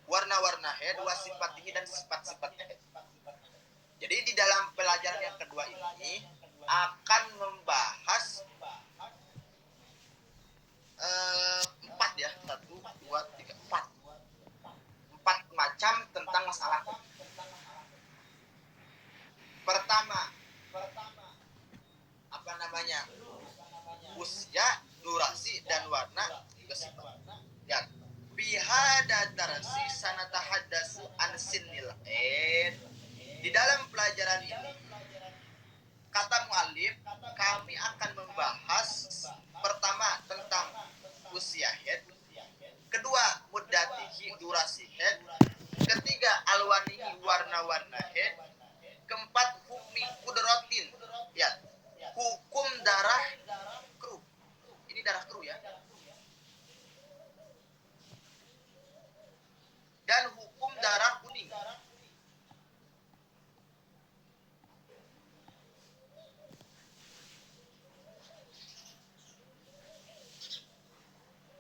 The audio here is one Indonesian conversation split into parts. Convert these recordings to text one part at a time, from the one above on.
Warna-warna haid, wa sifatihi, dan sifat-sifatnya haid. Jadi di dalam pelajaran yang kedua ini akan membahas 4 ya, 1, 2, 3, 4 macam tentang masalah. Pertama, apa namanya? Usia, durasi, dan warna juga sifat. Ya. Bihada darasi sanatahaddatsu an sinnil aid. Di dalam pelajaran ini kata muallif, kami akan membahas pertama tentang usia haid, kedua muddatihi, durasi haid, ketiga alwanihi, warna-warna haid, keempat hukmi kudratin, ya, hukum darah kru. Ini darah kru ya. Dan hukum darah kuning.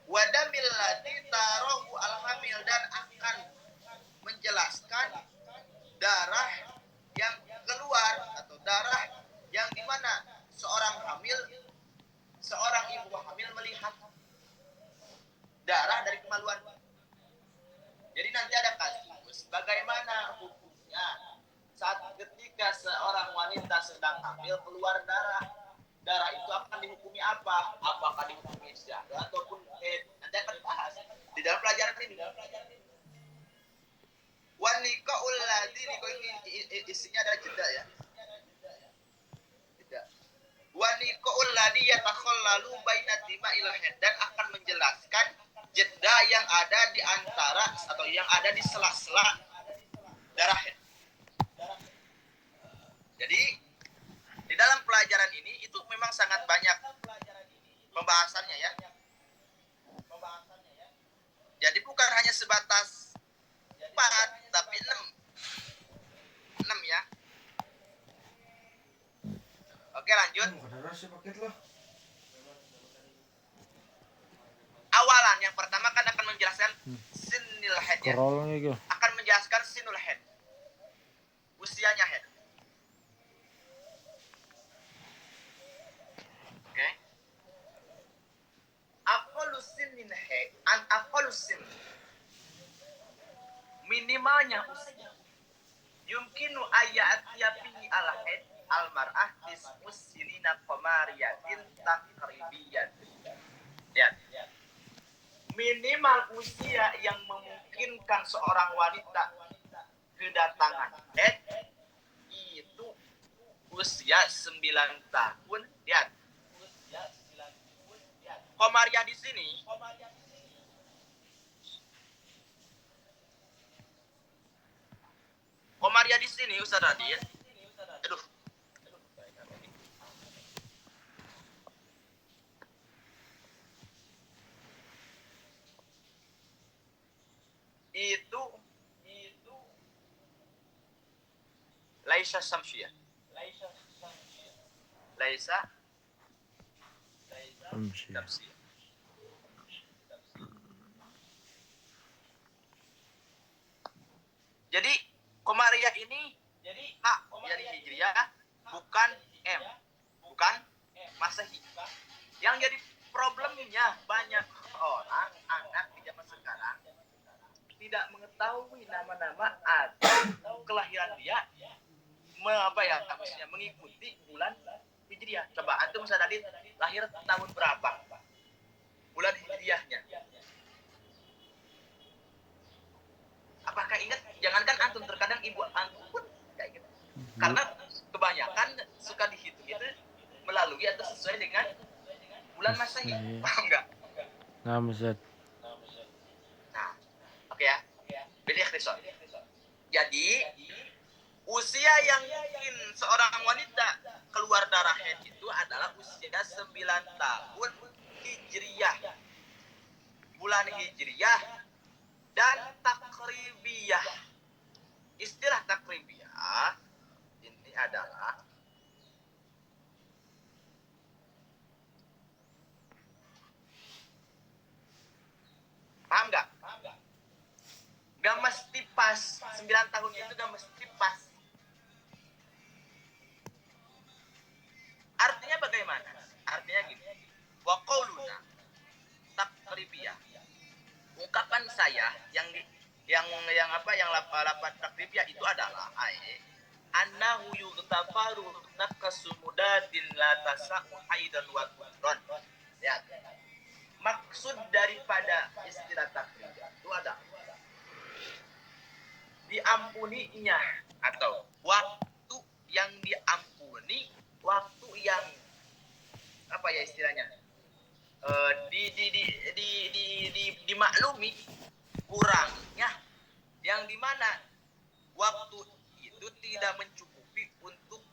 Wadamil ladzi tarahu alhamil, dan akan menjelaskan darah yang keluar atau darah yang dimana seorang ibu hamil melihat darah dari kemaluan. Jadi nanti ada kasus bagaimana hukumnya saat ketika seorang wanita sedang hamil keluar darah. Darah itu akan dihukumi apa? Apakah dihukumi istihada ataupun haid? Nanti akan dibahas di dalam pelajaran ini. Wanikaul ladzi, ini isinya adalah jeda ya. Jeda. Wanikaul ladzi yatakhallalu baina dima'il haid, dan akan menjelaskan jeda yang ada di antara atau yang ada di sela-sela darah haid. Jadi di dalam pelajaran ini itu memang sangat banyak pembahasannya ya. Jadi bukan hanya sebatas 4 tapi 6 ya. Oke, lanjut. Awalan yang pertama kan akan menjelaskan sinul haid ya. Akan menjelaskan sinul haid. Usianya haid. Oke. Aqallu sinnin haid, an aqallu sin. Minimalnya usia. Yumkinu ayatiya fihi al haid al mar'ah tis'us sinina qamariyatin taqribiyan. Lihat. Minimal usia yang memungkinkan seorang wanita kedatangan haid itu usia 9 tahun. Lihat. Qamariyah di sini Ustaz Radin. Aduh. Itu laisa samsyiyah. Laisa samsyiyah. Jadi Qamariyah ini hak dari Hijriyah, bukan Masehi. Yang jadi problemnya banyak orang anak di zaman sekarang tidak mengetahui nama-nama atau kelahiran dia mengikuti bulan Hijriyah. Coba antum sadari lahir tahun berapa? Bulan Hijriyahnya. Apakah ingat? Jangankan antum, terkadang ibu antum pun kayak gitu. Karena kebanyakan suka dihitung itu melalui atau sesuai dengan bulan Masehi. Paham enggak? Nah, Ustaz. Nah, oke ya. Pilih ikhtisar. Jadi, usia yang mungkin seorang wanita keluar darah haid itu adalah usia 9 tahun Hijriyah. Bulan Hijriyah dan takribiyah. Istilah takribiyah ini adalah paham 9 tahunnya itu gak mesti pas. Artinya bagaimana? Artinya gini. Wa qauluna takribiyah. Ungkapan saya yang lapan takribiyah itu adalah annahu yughtafaru naqsumudatin la tasa'u haidan wa tuhran. Ya. Maksud daripada istilah takribiyah itu adalah diampuninya atau waktu yang diampuni, waktu yang apa ya istilahnya, dimaklumi kurangnya, yang dimana waktu itu tidak mencukupi untuk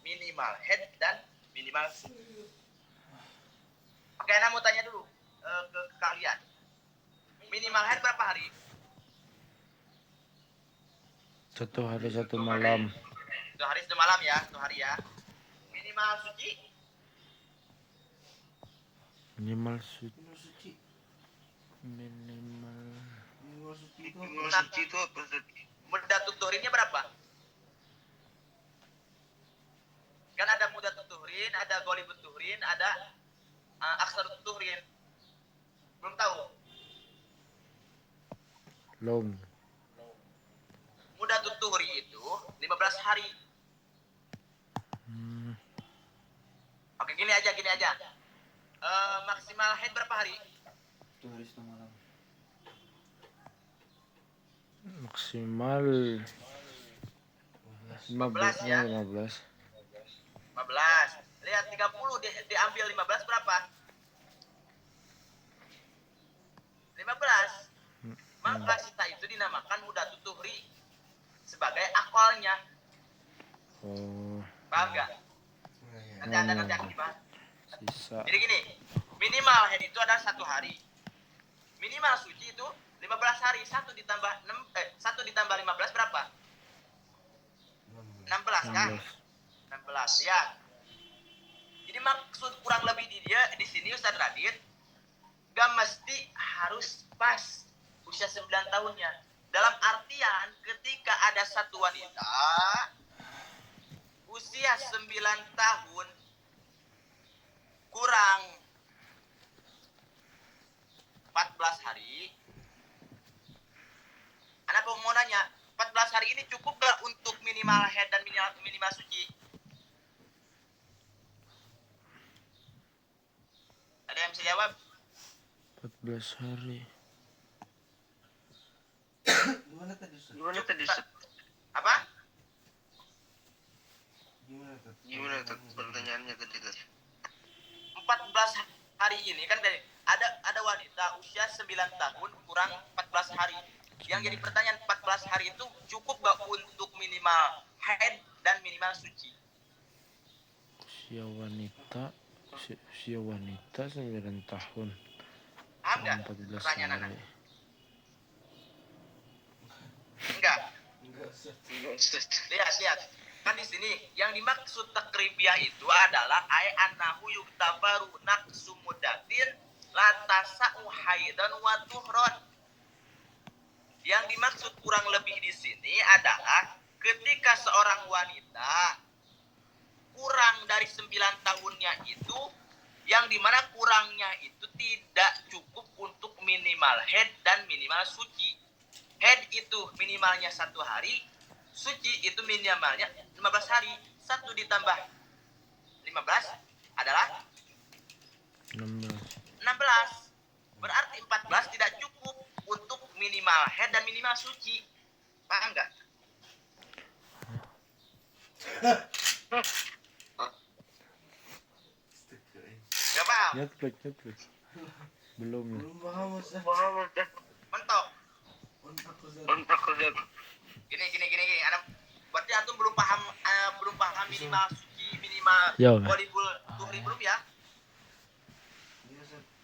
minimal head dan minimal suci. Oke, Ana mau tanya dulu ke kalian, minimal head berapa hari? 1 hari 1 malam. 1 hari 1 malam ya, 1 hari ya. Minimal suci? Minimal suci. Minimal suci itu apa? Mudatul tuhrinnya berapa? Kan ada mudatul tuhrin, ada ghalibut tuhrin, ada aksarut tuhrin. Belum tahu? long. Mudatul tuhri itu 15 hari. Oke, gini aja. Maksimal haid berapa hari? 1 hari 1 malam. Maksimal 15 ya. 15. 15. Lihat 30 diambil 15 berapa? 15. Maka sita itu dinamakan mudatul tuhri sebagai akalnya. Oh. Paham enggak? Nanti aku dibahas. Sisa. Jadi gini, minimal haid itu adalah 1 hari. Minimal suci itu 15 hari. 1 ditambah 15 berapa? 16 kan? 16 ya. Jadi maksud kurang lebih di sini Ustaz Radit, gak mesti harus pas usia 9 tahunnya. Dalam artian ketika ada satu wanita usia 9 tahun kurang 14 hari. Anak mau nanya, 14 hari ini cukup gak untuk minimal haid dan minimal suci? Ada yang bisa jawab? 14 hari. Gimana tadi? Apa? Gimana tuh pertanyaannya tadi? 14 hari ini kan dari ada wanita usia 9 tahun kurang 14 hari. Yang jadi pertanyaan, 14 hari itu cukup gak untuk minimal haid dan minimal suci? Usia wanita 9 tahun. Paham nggak 14 pertanyaan anak? hari. Enggak. Lihat. Kan di sini yang dimaksud takribiyah itu adalah annahu yuktabaru naqsumudatin la tasa'u haidan wa tuhron. Yang dimaksud kurang lebih di sini adalah ketika seorang wanita kurang dari 9 tahunnya itu, yang dimana kurangnya itu tidak cukup untuk minimal haid dan minimal suci. Haid itu minimalnya 1 hari, suci itu minimalnya 15 hari. 1 ditambah 15 adalah 16. Berarti 14 tidak cukup untuk minimal haid dan minimal suci. Paham nggak? Gak paham? Netflix. Belum lah. Mentok. Gini. Anak, berarti antum belum paham minimal suci, minimal ghalibul tuhri belum ya?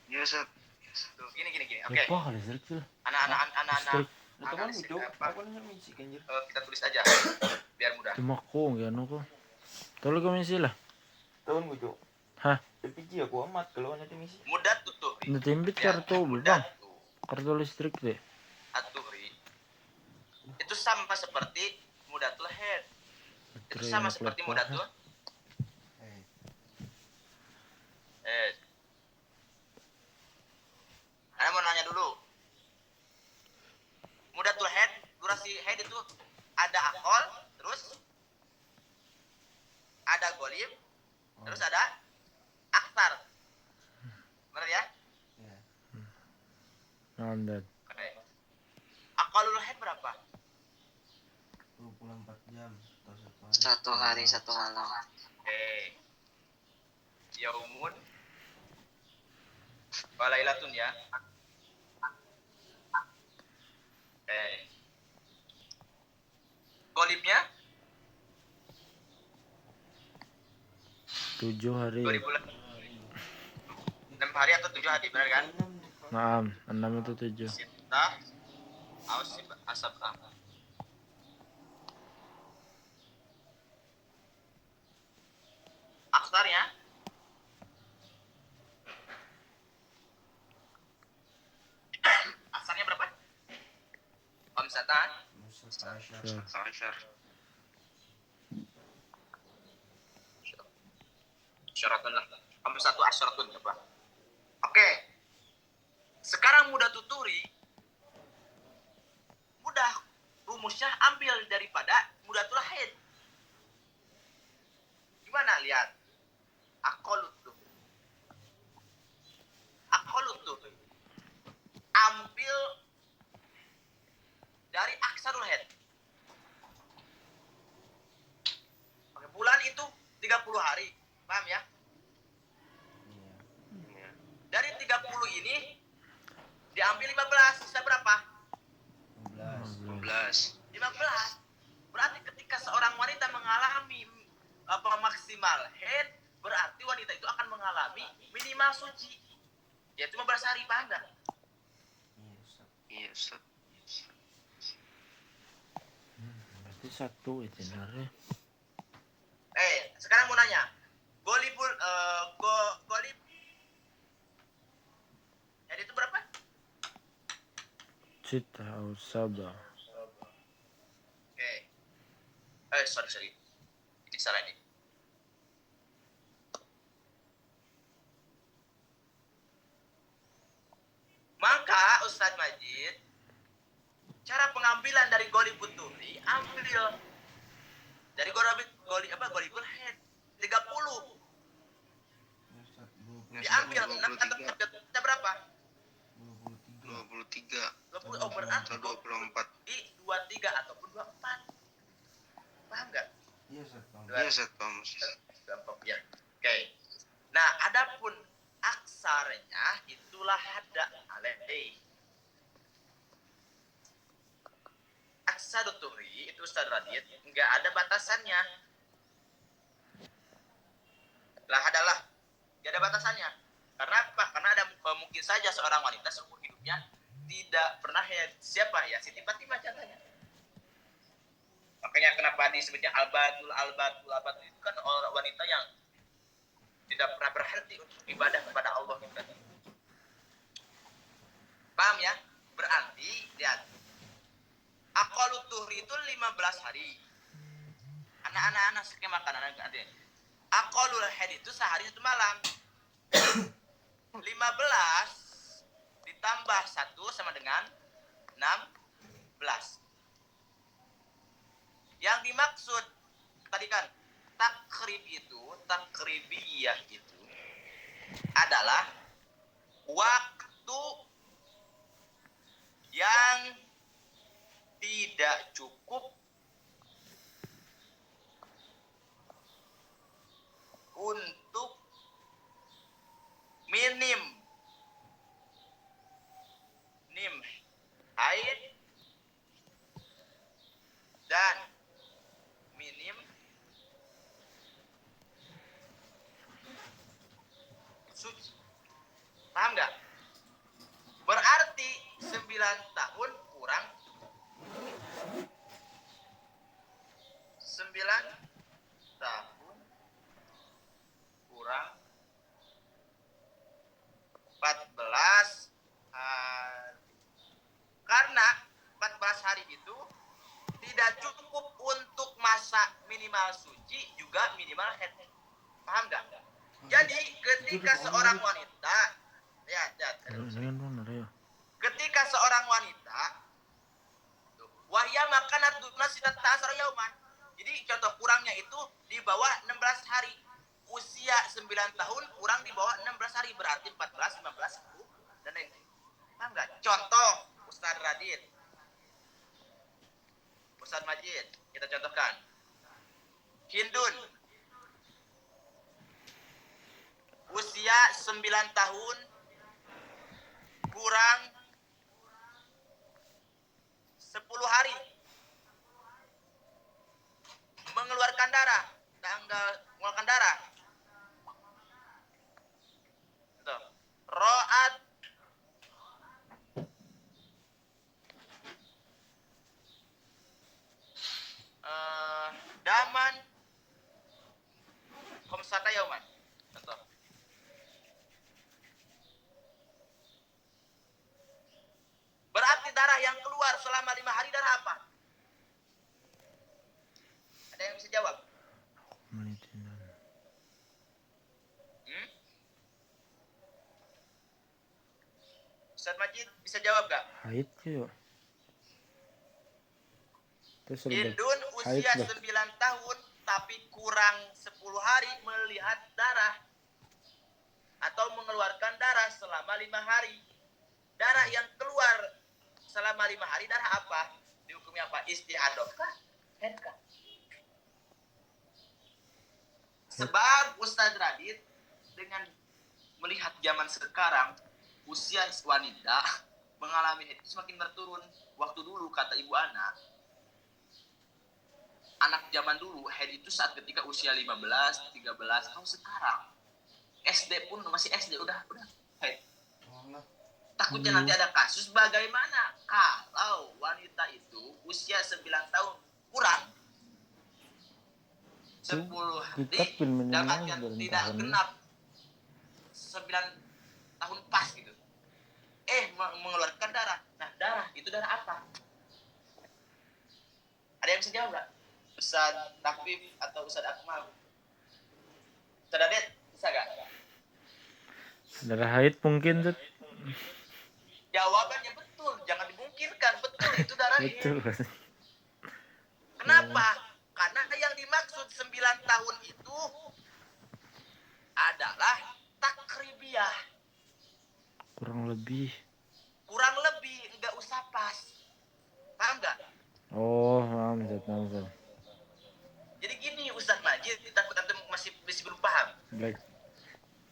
Iya, Ustaz. Tuh, gini. Oke. Anak-anak. Kita tulis aja biar mudah. Cuma ko gano ko. Tolong kami sila. Tahun gujo. Hah? LPG aku amat kalau nanti misi. Mudat tuh. Natimbit kartu bang. Kartu listrik deh. Atuhri. Itu sama seperti mudatul haid. Itu sama seperti mudatul haid. Ana mau nanya dulu. Mudatul haid, durasi haid itu ada akol, terus ada golib, terus ada aksar. Benar ya? Nandad. Oke. Akolul haid berapa? 24 jam atau 1 hari 1 malam. Oke. Yaumun walailatun ya. Oke. Golibnya 7 hari. 6 hari atau 7 hari, benar kan? Naam, 6 itu 7. Sitah asabah. Aksarnya aksarnya berapa? Khamsatan Asyar. syaratun lah. Khamsatu asyaratun apa? Oke. Sekarang mudah tuturi. Mudah rumusnya ambil daripada mudatul haid. Gimana lihat? Akolut tuh. Ambil dari aksarul haid. Oke, bulan itu 30 hari. Paham ya? Dari 30 ini diambil 15, sisa berapa? 12. 15. Berarti ketika seorang wanita mengalami maksimal haid, berarti wanita itu akan mengalami minimal suci. Yaitu 15 hari, paham nggak? Iya, Ustaz. Berarti 1 itinernya. Sekarang mau nanya. Golib haid itu berapa? Sita atau sabah. Oke. Sorry. Ini salah ini. Maka Ustadz Majid, cara pengambilan dari golib puturi, ambil dari golibul haid 30. Diambil 6 kata berapa? 23 20, berarti atau 24. di 23 ataupun 24. Paham nggak? Iya, Ustaz. Iya, Ustaz, paham. Gampang ya. Oke. Nah, adapun aksarnya itulah hada alaih. Aksarut tuhri itu Ustaz Radit nggak ada batasannya. Lah adalah nggak ada batasannya. Karena apa? Karena ada mungkin saja seorang wanita seumur hidupnya tidak pernah haid. Siapa ya? Siti Fatimah contohnya. Makanya kenapa disebutnya albatul itu kan orang wanita yang tidak pernah berhenti untuk ibadah kepada Allah. Paham ya? Berarti lihat, aqallut tuhri itu 15 hari. Anak-anak skema makan anak-anak. Aqallul haid itu sehari 1 malam. 15 ditambah 1 sama dengan 16. Yang dimaksud tadi kan takribiyah itu adalah waktu yang tidak cukup untuk minim haid dan minim suci. Paham nggak? Berarti 9 tahun kurang 9 tahun kurang 14 hari. Karena 14 hari itu tidak cukup untuk masa minimal suci juga minimal haid. Paham nggak? Jadi ketika seorang wanita, lihat, Dengan mana ya? ketika seorang wanita, wahya makanat duna sitat ta'asara yauman. Jadi contoh kurangnya itu di bawah 16 hari. Usia 9 tahun kurang di bawah 16 hari berarti 14, 15, 10 dan lain-lain. Paham nggak? Contoh Ustaz Radit, Ustaz Majid, kita contohkan. Hindun, usia 9 tahun kurang 10 hari. Mengeluarkan darah, tanggal mengeluarkan darah. Tuh. Ro'at daman komsata yauman. Contoh. Berarti darah yang keluar selama 5 hari darah apa? Ada yang bisa jawab? Menitinan. Ustaz Majid bisa jawab gak? Haid yuk. Terus lebih Hindun haid usia lah. 9 tahun tapi kurang 10 hari melihat darah atau mengeluarkan darah selama 5 hari. Darah yang keluar selama 5 hari darah apa? Dihukumi apa? Istihadah kah? Haid kah? Sebab Ustaz Radit dengan melihat zaman sekarang usia wanita mengalami haid semakin berturun. Waktu dulu kata ibu anak zaman dulu haid itu saat ketika usia 15, 13. Kalau sekarang SD pun masih SD udah haid. Takutnya nanti ada kasus bagaimana kalau wanita itu usia 9 tahun kurang 10 hari Ditetapin minimal dalam artian 9 tidak tahun. genap 9 tahun pas gitu. Mengeluarkan darah. Nah, darah itu darah apa? Ada yang bisa jawab nggak? Ustaz Takfif atau Ustaz Akmal? Ustaz Adit, bisa nggak? Darah haid mungkin tuh. Jawabannya betul, jangan dimungkinkan. Betul, itu darah haid. Betul. Kenapa? Karena yang dimaksud 9 tahun itu adalah takribiyah. Kurang lebih. Kurang lebih, nggak usah pas. Paham nggak? Oh, paham Ustaz. Jadi gini Ustaz Majid, takut antum masih belum paham. Baik.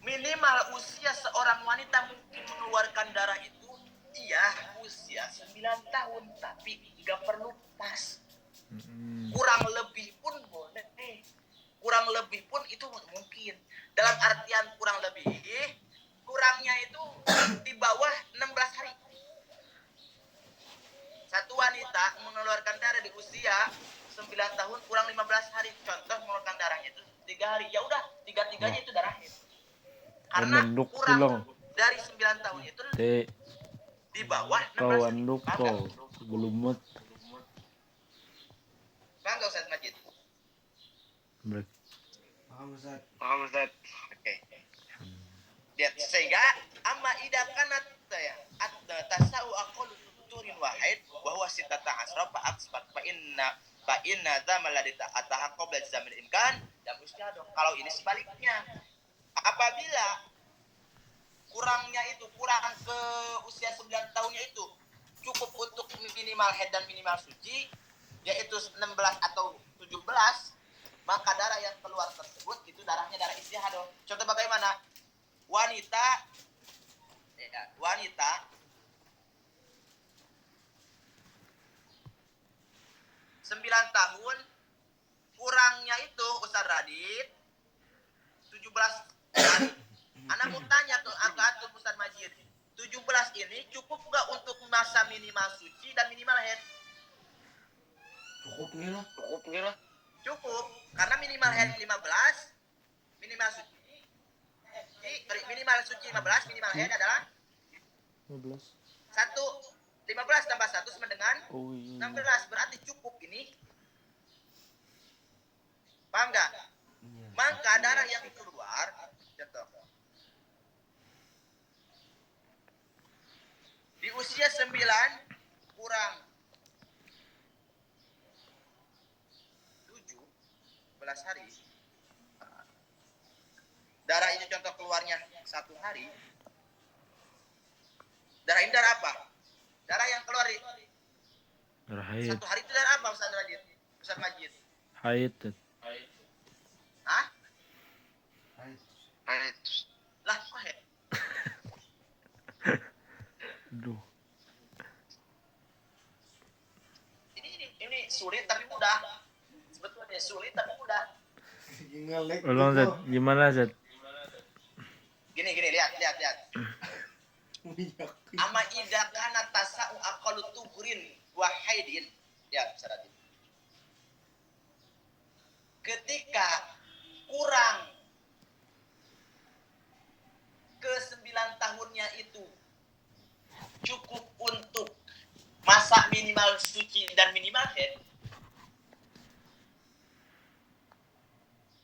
Minimal usia seorang wanita mungkin mengeluarkan darah itu iya usia 9 tahun, tapi nggak perlu pas. Kurang lebih pun boleh. Kurang lebih pun itu mungkin. Dalam artian kurang lebih, kurangnya itu di bawah 16 hari. Satu wanita mengeluarkan darah di usia 9 tahun kurang 15 hari. Contoh mengeluarkan darahnya itu 3 hari. Ya udah, 3-3-nya itu darah haid. Karena Anduk kurang pulang. dari 9 tahun itu di bawah 16 Kau hari. anduk kau gelumut. Paham nggak Ustaz Majid? Baik. Paham Ustaz. Paham Ustaz. Oke. Lihat sehingga amma idza kanat ya tasau aqallu turin wahid wa huwa sittata asra fa asbat fa inna zaman ladzi atahaqqab ladzi zaman imkan dan musyahadu. Kalau ini sebaliknya, apabila kurangnya itu kurang ke usia 9 tahunnya itu cukup untuk minimal haid dan minimal suci, yaitu 16 atau 17, maka darah yang keluar tersebut itu darahnya darah istihadah. Contoh bagaimana? Wanita 9 tahun kurangnya itu Ustaz Radit 17 hari. Anak mau tanya ke antum Ustaz Majid, 17 ini cukup nggak untuk masa minimal suci dan minimal haid? Cukup nih lah. Cukup, karena minimal haid 15, minimal suci 15, minimal haid adalah 12. 1. 15 tambah 1 sama dengan Oh iya. 16. Berarti cukup ini. Paham nggak? Iya. Maka darah yang keluar, contoh, di usia 9 kurang 17 hari, darah ini contoh keluarnya 1 hari. Darah ini darah apa? Darah yang keluar di Darah haid. 1 hari itu darah apa, Ustaz Rajid? Ustaz Majid? Haid. Tet. Hah? Haid. Haid. Lah, kok head? Aduh. Ini sulit tapi mudah. Sebetulnya sulit tapi mudah. Ngelek. Tolong Zat, gimana Zat? Gini, lihat. Minyak. Ama idza kana tasa'u aqalu tughrin wa haidin. Ya, syarat ini. Ketika kurang ke 9 tahunnya itu cukup untuk masa minimal suci dan minimal haid.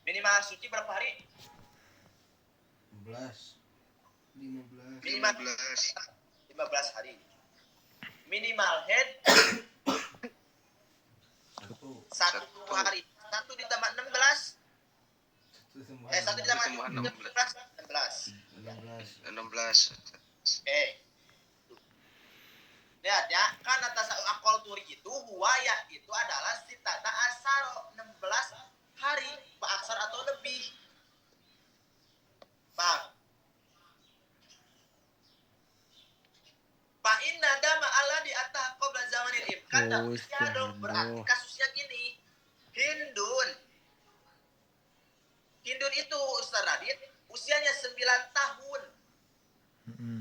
Minimal suci berapa hari? 15. 15. Minimal 15 hari. Minimal haid 1 hari. 1 ditambah 16. 1 ditambah 16. 16. Lihat ya, kan atas akol turi itu huwaya itu adalah sitata asal 16 hari pak aksar atau lebih. Paham? Pak inna dama ala di atas qabla zamanil imkan dan Oh, usia dong. Berarti Allah. kasusnya gini. Hindun itu Ustaz Radit usianya 9 tahun. Mm-mm.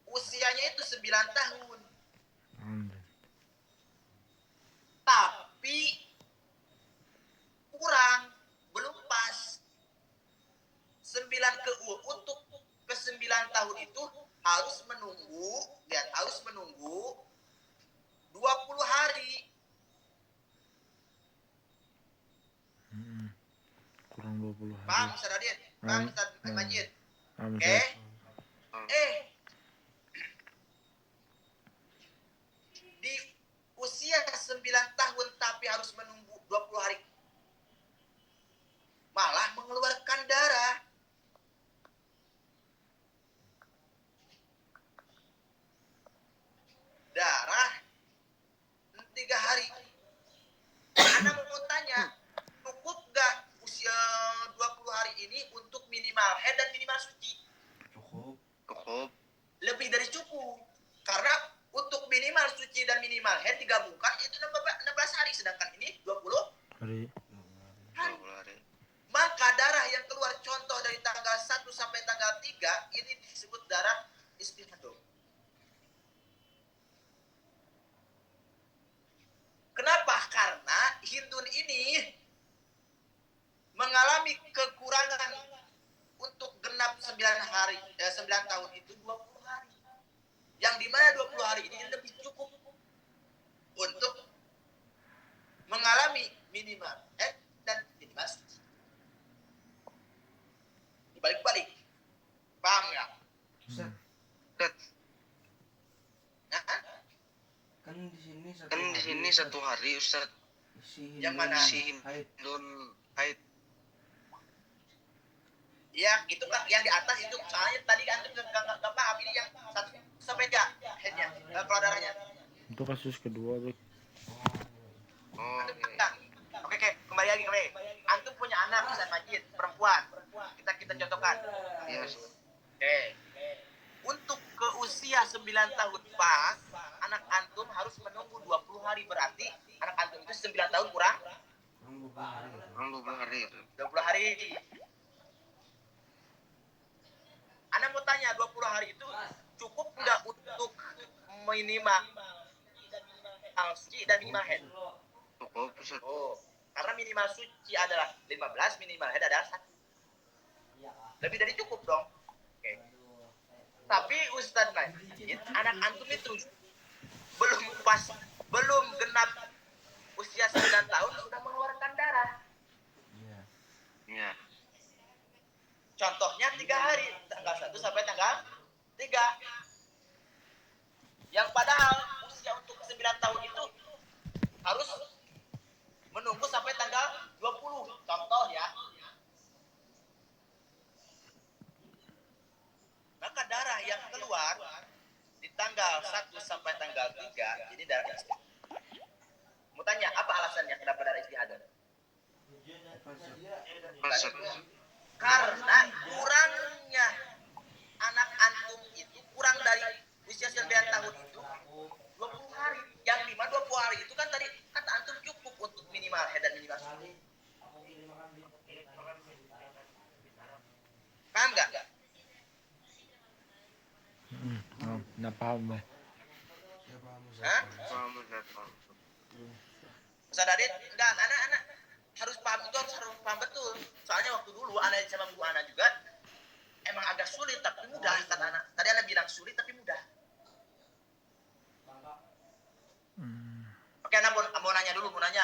Usianya itu 9 tahun. Alhamdulillah. Tapi kurang, belum pas. 9 untuk ke 9 tahun itu harus menunggu 20 hari. Mm-mm. Kurang 20 Paham hari. Ustaz Radit? Paham Ustaz Paham. Majid? Paham, Oke? Zat. Di usia 9 tahun tapi harus menunggu 20 hari. Malah mengeluarkan darah. Darah 3 hari. Anda mau tanya, cukup gak usia 20 hari ini untuk minimal haid dan minimal suci? Cukup. Lebih dari cukup. Karena untuk minimal suci dan minimal haid digabungkan itu 16 hari. Sedangkan ini 20 Hari. hari. 20 hari. Maka darah yang keluar contoh dari tanggal 1 sampai tanggal 3 ini disebut darah istihadah. Kenapa? Karena Hindun ini mengalami kekurangan untuk genap 9 tahun itu 20 hari. Yang dimana 20 hari ini lebih cukup untuk mengalami minimal haid dan minimal suci. Dibalik-balik. Paham ya? Ustaz, Zat, Nah, kan di sini 1 hari Ustaz. si Yang mana? si haid. Hindun haid. ya itu kan yang di atas itu soalnya tadi antum nggak paham ini yang 1 sampai 3 headnya keluar darahnya. Itu kasus kedua, Bek. Oh, Antum iya. pegang. Oke, kembali lagi. Antum punya anak Ustaz Majid, perempuan. Kita contohkan. Iya. Oke. Untuk ke usia 9 tahun pas, anak antum harus menunggu 20 hari. Berarti anak antum itu 9 tahun kurang Kurang 20 hari. 20 hari. 20 hari. Anda mau tanya 20 hari itu cukup nggak untuk minimal suci dan minimal haid? Cukup Ustaz. Oh, karena minimal suci adalah 15, minimal haid adalah 1. Lebih dari cukup dong. Oke. Tapi Ustadz Majid, anak antum itu belum genap usia 9 tahun sudah mengeluarkan darah. Iya. Iya. Contohnya 3 hari, tanggal 1 sampai tanggal 3. Yang padahal usia untuk 9 tahun itu harus menunggu sampai tanggal 20. Contoh ya. Maka darah yang keluar di tanggal 1 sampai tanggal 3, ini darah istihad. Mau tanya, apa alasannya kenapa darah istihad? Ustaz. Karena kurangnya anak antum itu kurang dari usia 9 tahun itu 20 hari. Yang 20 hari itu kan tadi kata antum cukup untuk minimal head dan minimal suci. Paham nggak? Nggak paham deh. Ya paham Ustaz. Hah? Paham Ustaz. Paham. Ustaz Adit, enggak, anak-anak harus paham itu harus paham betul. Soalnya waktu dulu anak sama bu anak juga emang agak sulit tapi mudah kata anak. Tadi anak bilang sulit tapi mudah. Oke, anak mau nanya dulu, mau nanya.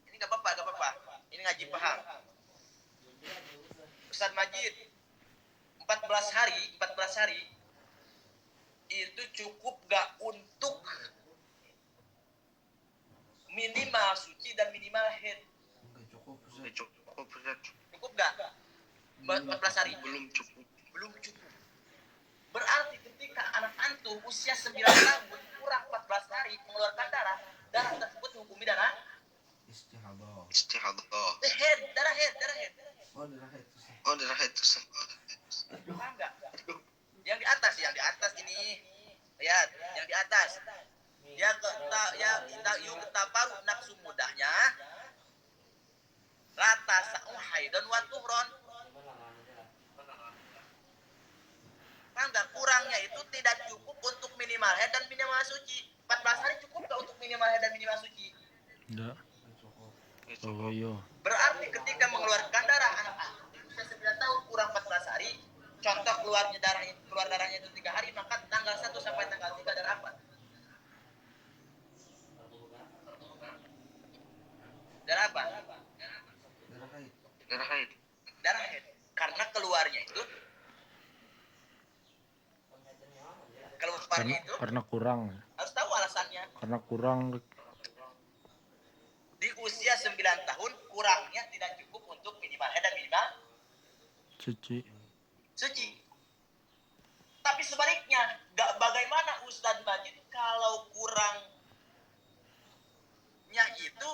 Ini nggak apa-apa. Ini ngaji paham. Ustaz Majid, 14 hari itu cukup gak untuk minimal suci dan minimal head? Enggak cukup Ustaz. Udah cukup Ustaz. Cukup gak? 14 hari? Belum cukup. Belum cukup. Berarti ketika anak antum usia 9 tahun kurang 14 hari mengeluarkan darah tersebut dihukumi darah Istihadah. Istihadah. head. Oh, darah haid Ustaz. Oh, darah itu Ustaz. Paham gak? Yang di atas ini. Lihat, yang di atas. Kita paru nafsu mudahnya. Rata sa'uhaidon wa tuhron. Paham gak? Kurangnya itu tidak cukup untuk minimal head dan minimal suci. 14 hari cukup gak untuk minimal head dan minimal suci? Nggak. Enggak cukup. Oh iya. Berarti ketika mengeluarkan darah anak usia 9 tahun kurang 14 hari, contoh keluar darahnya itu 3 hari, maka tanggal 1 sampai tanggal 3 darah apa? Darah apa? Darah haid. Darah haid. Darah head. Karena keluarnya itu Karena kurang. harus tahu alasannya. Karena kurang. Di usia 9 tahun kurangnya tidak cukup untuk minimal head dan minimal Suci. suci. Tapi sebaliknya, bagaimana Ustadz Majid kalau kurangnya itu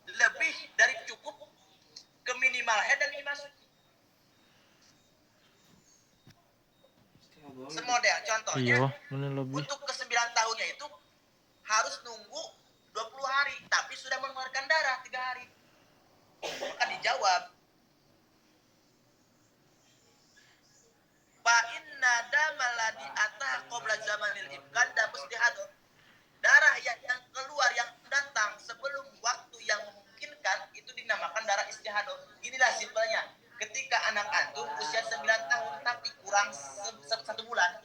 lebih dari cukup ke minimal head dan minimal suci? Istihadah. Semodel contohnya, Iya, mana lebih? untuk ke 9 tahunnya itu harus nunggu 20 hari, tapi sudah mengeluarkan darah 3 hari. Maka dijawab, fa inna damal ladzi atah qabla zamanil imkan dan mustihad. Darah yang keluar yang datang sebelum waktu yang memungkinkan itu dinamakan darah istihadah. Inilah simpelnya. Ketika anak antum usia 9 tahun tapi kurang 1 bulan,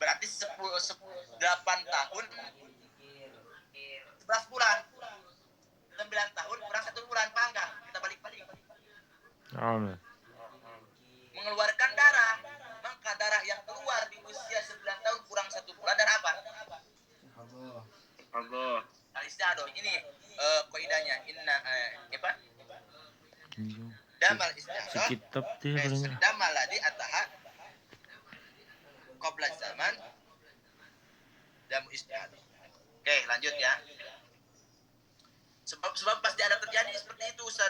berarti 8 tahun 11 bulan. 9 tahun kurang 1 bulan, paham nggak? Kita balik-balik. Oh, Mengeluarkan darah, maka darah yang keluar di usia 9 tahun kurang 1 bulan darah apa? Istihadah. Allah. Al-istihadah. Ini kaidahnya inna apa? iya. Damal istihadah. Sekitab dia palingnya. Damal ladzi ataha qabla zaman damu istihadah. Oke, lanjut ya. Sebab pasti ada terjadi seperti itu Ustaz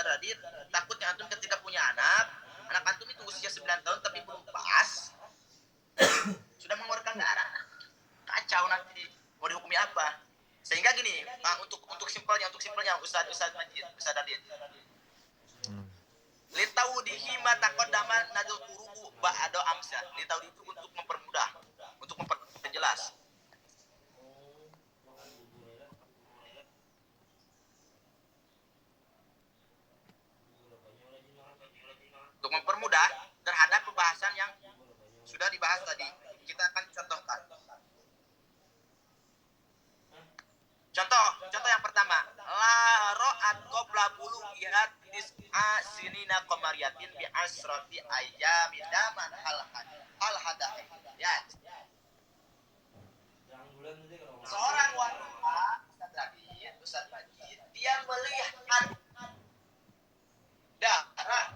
Radit. Takutnya antum ketika punya anak antum itu usia 9 tahun tapi belum pas, sudah mengeluarkan darah. Kacau nanti mau dihukumi apa? Sehingga gini, untuk simpelnya Ustaz Majid, Ustaz Radit. Litaudihi ma taqaddama nadul qurubu ba'da amsa. Litaudi itu untuk mempermudah, untuk memperjelas. Untuk mempermudah terhadap pembahasan yang sudah qamariyatin bi asrati ayyamin daman hal hadah. Ya. Seorang wanita, Ustaz Majid, dia melihat darah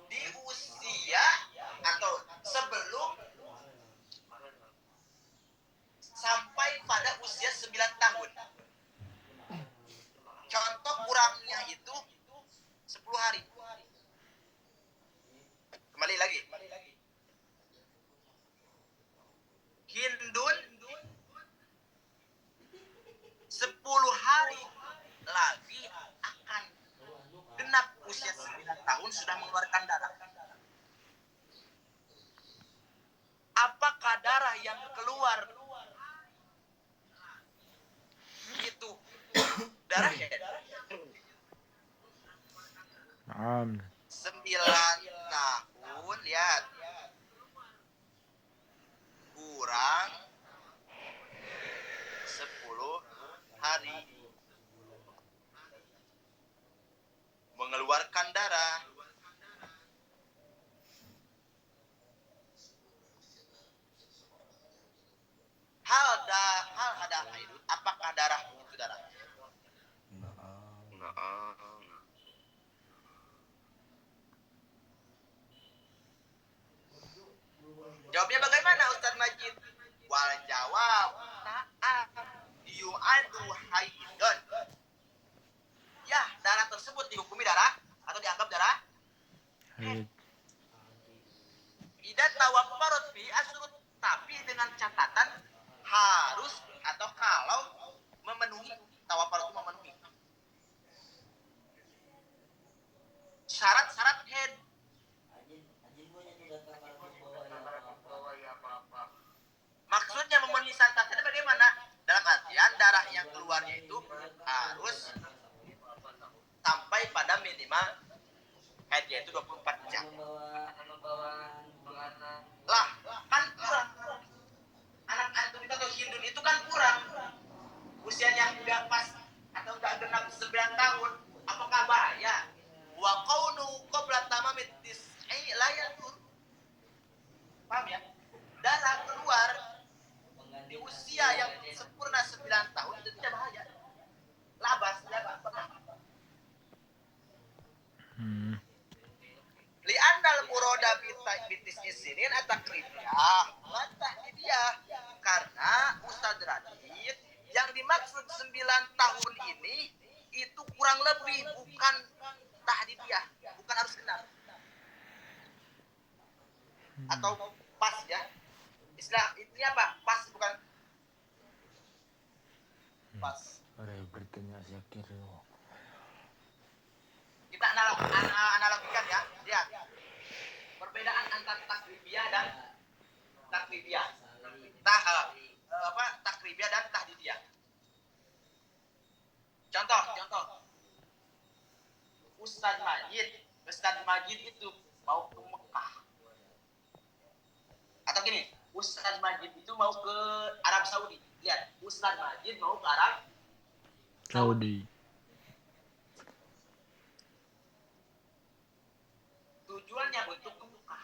di usia atau sebelum sampai pada usia 9 tahun. Contoh kurangnya itu 10 hari. Kembali lagi. Hindun 10 hari lagi akan genap usia 9 tahun sudah mengeluarkan darah. Apakah darah yang keluar itu darah head? Naam. 9 tahun, lihat. Kurang 10 hari. Mengeluarkan darah. Hal ada haid. Apakah darah itu darah? Naam. Jawabnya bagaimana Ustaz Majid? Wal jawab na'am yu'adu haidun. Ya, darah tersebut dihukumi darah atau dianggap darah Haid. Idan tawaffarat fi asrut, tapi dengan catatan harus atau kalau memenuhi tawaffarat itu memenuhi syarat-syarat haid. Maksudnya memenuhi syarat-syaratnya bagaimana? Dalam artian darah yang keluarnya itu harus sampai pada minimal haidnya itu 24 jam. Lah, kan kurang. Anak antum itu atau hindun itu kan kurang. Usianya udah pas atau udah genap 9 tahun. Apakah bahaya? Wa qaunu qabla tamamid tis'i la yadur. Paham ya? Darah keluar di usia yang sempurna 9 tahun itu tidak bahaya. Labas. Li'annal murada bitis isinin atakribiyah wa tahdidiyah. Karena Ustaz Radit yang dimaksud 9 tahun ini itu kurang lebih bukan tahdidiyah, bukan harus genap. Atau pas ya. Istilah ini apa? Pas bukan pas. Ada yang bertanya Zakir. Kita analogikan ya. Lihat. Perbedaan antara takribiyah dan takribiyah. Takribiyah dan tahdidiyah. Contoh. Ustaz Majid itu mau ke Mekah. Atau gini, Ustaz Majid itu mau ke Arab Saudi. Lihat, Ustaz Majid mau ke Arab Saudi. Tujuannya untuk ke Mekah.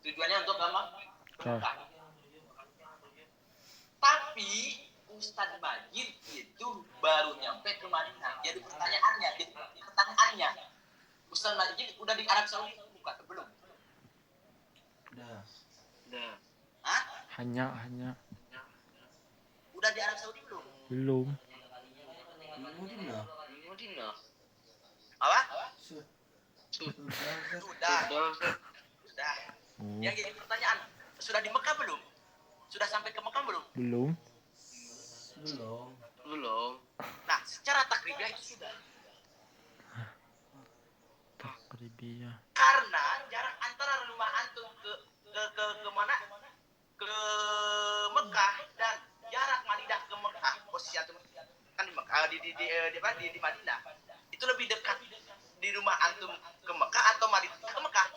Tujuannya untuk apa? Ke Mekah. Tapi Ustaz Majid itu baru nyampe ke Madinah. Jadi pertanyaannya, Ustaz Majid udah di Arab Saudi bukan? Belum. Dah. Hah? Hanya. Udah di Arab Saudi belum? Belum. Madinah. Apa? Sudah. Sudah. Oh, Yang jadi pertanyaan, sudah di Mekah belum? Sudah sampai ke Mekah belum? belum. Nah, secara takribiyah itu sudah. Takribiyah. Karena jarak antara rumah antum ke mana? Ke Mekah dan jarak Madinah ke Mekah, posisi antum kan di Mekah di Madinah. Itu lebih dekat di rumah antum ke Mekah atau Madinah ke Mekah?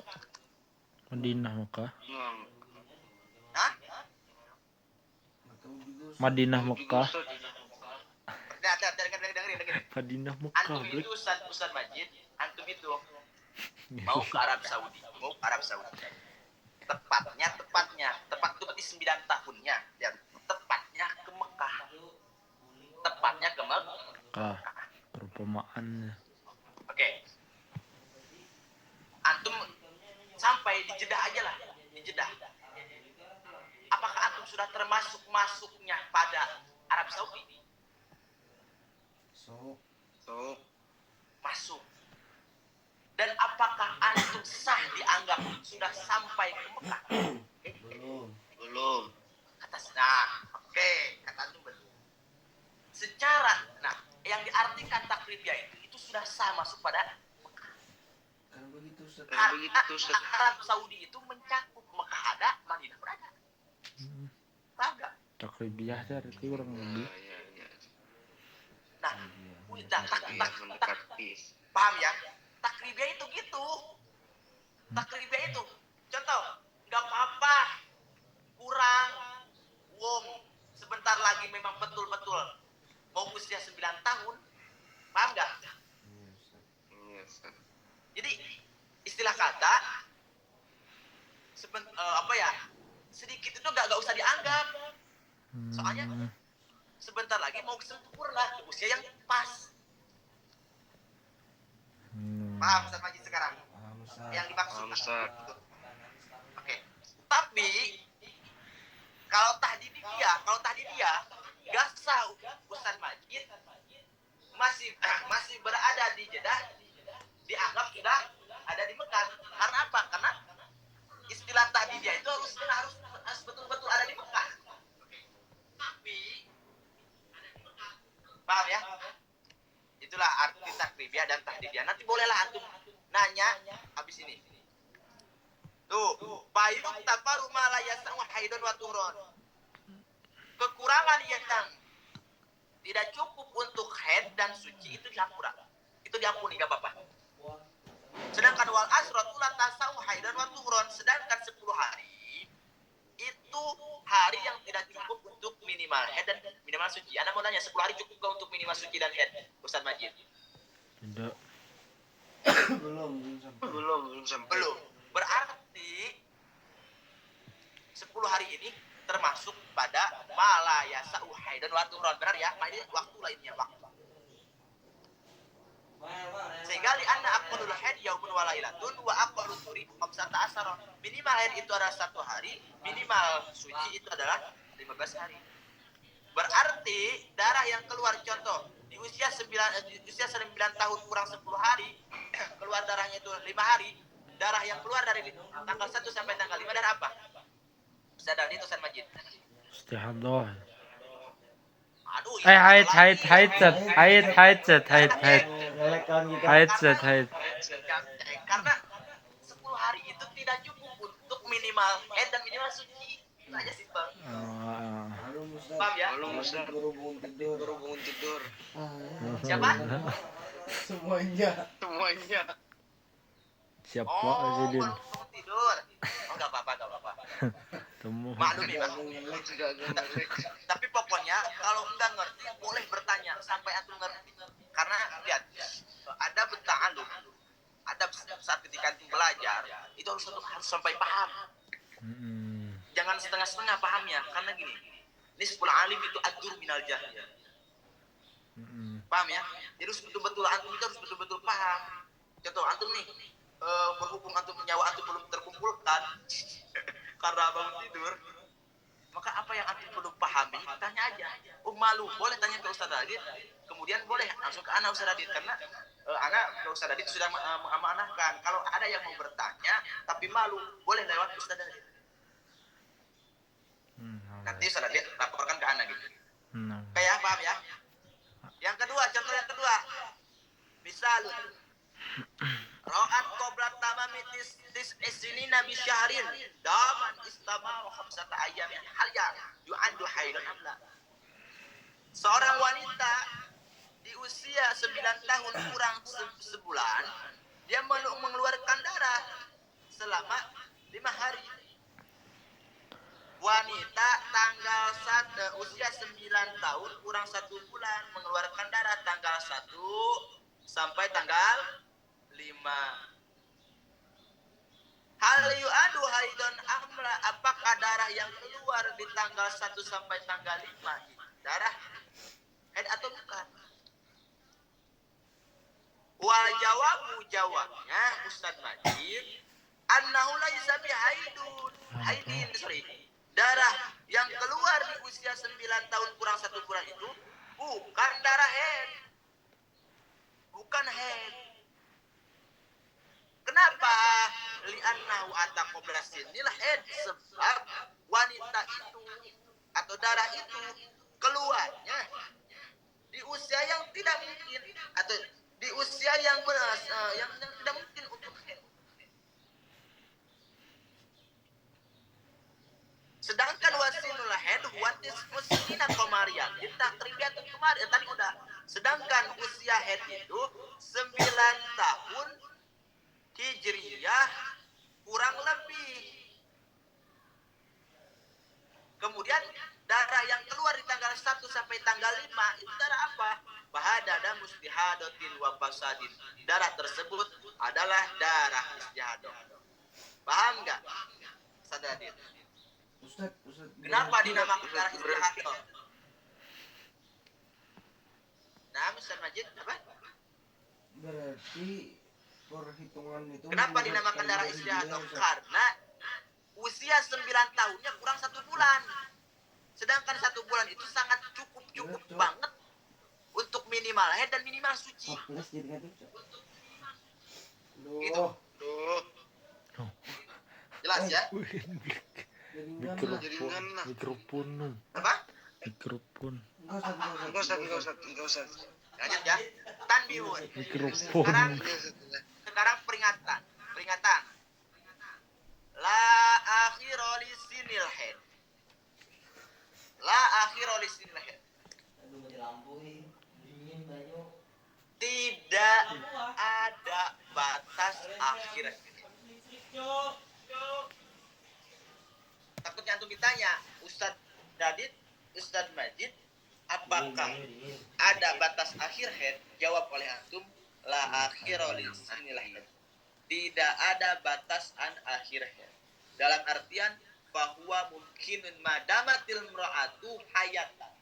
Madinah Mekah. Hah? Madinah Mekah. Dengerin. Madinah Mekah Antum Blik. itu Ustaz Majid, antum itu mau ke Arab Saudi. Tepatnya, tepat itu berarti 9 tahunnya. Ya, tepatnya ke Mekah. Mekah. Perumpamaannya. Oke. Antum sampai di Jeddah aja lah, di Jeddah. Apakah antum sudah termasuk masuknya pada Arab Saudi? Masuk. Dan apakah antum sah dianggap sudah sampai ke Mekah? Belum. Kata kata antum belum. Yang diartikan takribiyah itu sudah sah masuk pada Mekah. Karena begitu Ustaz. Arab Saudi itu mencakup Mekah ada, Madinah pun ada. Agak. Takribiyah dari kurang lebih. Ya. Nah, Biar mendekati. paham ya? Takribiyah itu gitu. Takribiyah itu, contoh, nggak apa-apa, kurang, sebentar lagi memang betul-betul mau usia 9 tahun, paham nggak? Iya, Ustaz. Jadi istilah kata, sedikit itu nggak usah dianggap. Soalnya sebentar lagi mau sempurna usia yang pas. Paham Ustaz Majid sekarang? Yang dimaksud. Paham, Ustaz. Oke. Tapi kalau tahdidiyah nggak sah Ustaz Majid masih berada di Jeddah, dianggap sudah ada di Mekah. Karena apa? Karena istilah tahdidiyah itu harus betul-betul ada di Mekah. Tapi paham ya? Itulah arti takribiyah dan tahdidiyah. Nanti bolehlah antum nanya habis ini. Tuh, bayu tafaru ma la yasau haidun wa tuhron. Kekurangan yang tidak cukup untuk haid dan suci itu diampuni enggak apa-apa. Sedangkan wal asratu la tasau haidun wa tuhron, sedangkan 10 hari itu hari yang tidak cukup untuk minimal haid dan minimal suci. Anda mau nanya 10 hari cukup gak untuk minimal suci dan haid, Ustaz Majid? Tidak. Belum sampai. Belum. Berarti 10 hari ini termasuk pada malaya sauhai dan waktu ron, benar ya? Ini waktu lainnya waktu. Sehingga li anna aqallul haid yaumun wa lailatun wa aqallut turi 15 asar. Minimal haid itu adalah 1 hari, minimal suci itu adalah 15 hari. Berarti darah yang keluar, contoh di usia 9 tahun kurang 10 hari keluar darahnya itu 5 hari. Darah yang keluar dari tanggal 1 sampai tanggal 5 darah apa? Sadar itu Ustaz Majid. Istihadah. Aduh, Haid. Karena 10 hari itu tidak cukup untuk minimal haid dan minimal suci. Itu aja simpel. Paham ya? Belum, Ustaz. Berhubung tidur. Siapa? Semuanya. Siapa Oh, Azidin? baru tidur. Oh, enggak apa-apa. Temu. Maklum ya, Pak. Tapi pokoknya kalau enggak ngerti boleh bertanya sampai antum ngerti. Karena lihat, ada ta'allum, ada saat ketika antum belajar itu harus sampai paham. Jangan setengah-setengah pahamnya, karena gini, nisful alim itu ajur minal jahil. Paham ya? Jadi betul-betul antum itu harus betul-betul paham. Contoh antum nih, berhubung antum nyawa antum belum terkumpulkan karena bangun tidur, maka apa yang antum belum pahami tanya aja. Malu boleh tanya ke Ustaz Radit, kemudian boleh langsung ke anak Ustaz Radit, karena anak ke Ustaz Radit sudah mengamanahkan. Kalau ada yang mau bertanya tapi malu, boleh lewat Ustaz Radit. Nanti Ustaz Radit laporkan ke anak gitu. Kayak paham ya? Yang kedua, contoh yang kedua, misalnya Ra'at qoblat tamami tis isini nabi syahrin daman istamau khamsata ayyamin hal ya yu'addu haidun amla. Seorang wanita di usia 9 tahun kurang sebulan, dia mengeluarkan darah selama 5 hari. Wanita tanggal usia 9 tahun kurang 1 bulan mengeluarkan darah tanggal 1 sampai tanggal 5. Hal yu'adu haidon amla, apakah darah yang keluar di tanggal 1 sampai tanggal 5 darah haid atau bukan? Wal jawabnya Ustaz Majid annahu laisa bi haidin, darah yang keluar di usia 9 tahun kurang 1 bulan itu bukan darah haid. Bukan haid. Kenapa? Li'annahu ataqobla sinil haid, sebab wanita itu atau darah itu keluarnya di usia yang tidak mungkin atau di usia yang tidak mungkin untuk haid. Sedangkan wasinul haid watis muslimina komarian ditakribiatun kemarin tadi udah. Sedangkan usia haid itu 9 tahun Hijriyah kurang lebih. Kemudian darah yang keluar di tanggal 1 sampai tanggal 5 itu darah apa? Bahadada mustihadotin wa fasadin. Darah tersebut adalah darah istihadah. Paham nggak? Sadadin. Ustaz. Kenapa dinamakan darah istihadah? Nah, Ustaz Majid, apa? Berarti perhitungan itu. Kenapa dinamakan darah istihadah? Karena usia 9 tahunnya kurang 1 bulan. Sedangkan 1 bulan itu sangat cukup banget untuk minimal haid dan minimal suci. Gitu. Jelas ya? Mikrofon. Apa? Mikrofon. Enggak usah. Lanjut ya. Tanbihun. Mikrofon. Sekarang peringatan. La akhiro lisinil haid. Tidak ada batas akhir. Takutnya antum ditanya, Ustadz Dadit, Ustadz Majid, apakah ada batas akhir haid? Jawab oleh antum, la akhiro lisinil haid. Tidak ada batas akhir haid. Dalam artian bahwa mungkinun madamatil mra'atu hayatan.